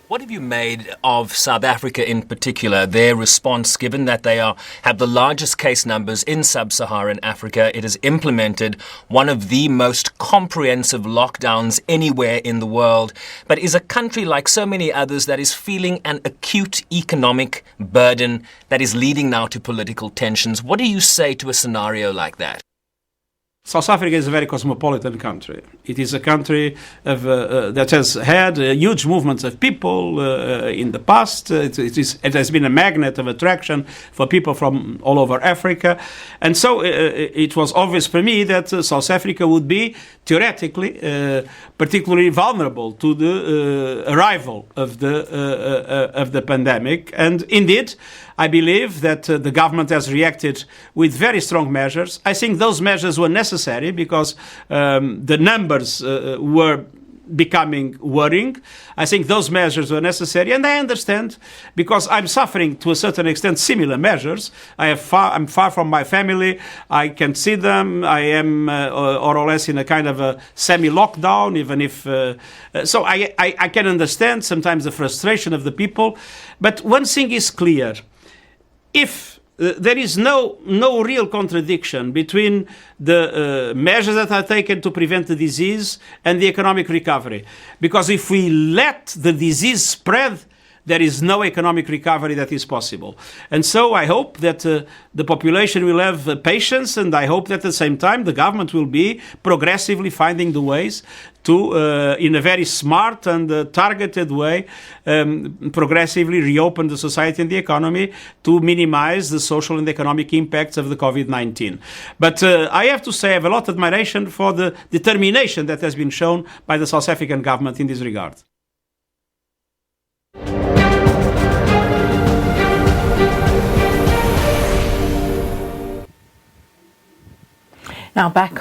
What have you made of South Africa in particular, their response, given that they have the largest case numbers in sub-Saharan Africa? It has implemented one of the most comprehensive lockdowns anywhere in the world, but is a country like so many others that is feeling an acute economic burden that is leading now to political tensions. What do you say to a scenario like that? South Africa is a very cosmopolitan country. It is a country that has had huge movements of people in the past. It has been a magnet of attraction for people from all over Africa. And so it was obvious for me that South Africa would be, theoretically, particularly vulnerable to the arrival of the pandemic. And indeed, I believe that the government has reacted with very strong measures. I think those measures were necessary because the numbers were becoming worrying. I think those measures were necessary, and I understand because I'm suffering to a certain extent similar measures. I'm far from my family. I can see them. I am more or less in a kind of a semi-lockdown, even if so I can understand sometimes the frustration of the people. But one thing is clear. If there is no real contradiction between the measures that are taken to prevent the disease and the economic recovery. Because if we let the disease spread, there is no economic recovery that is possible. And so I hope that the population will have patience, and I hope that at the same time the government will be progressively finding the ways to, in a very smart and targeted way, progressively reopen the society and the economy to minimize the social and economic impacts of the COVID-19. But I have to say I have a lot of admiration for the determination that has been shown by the South African government in this regard. Now back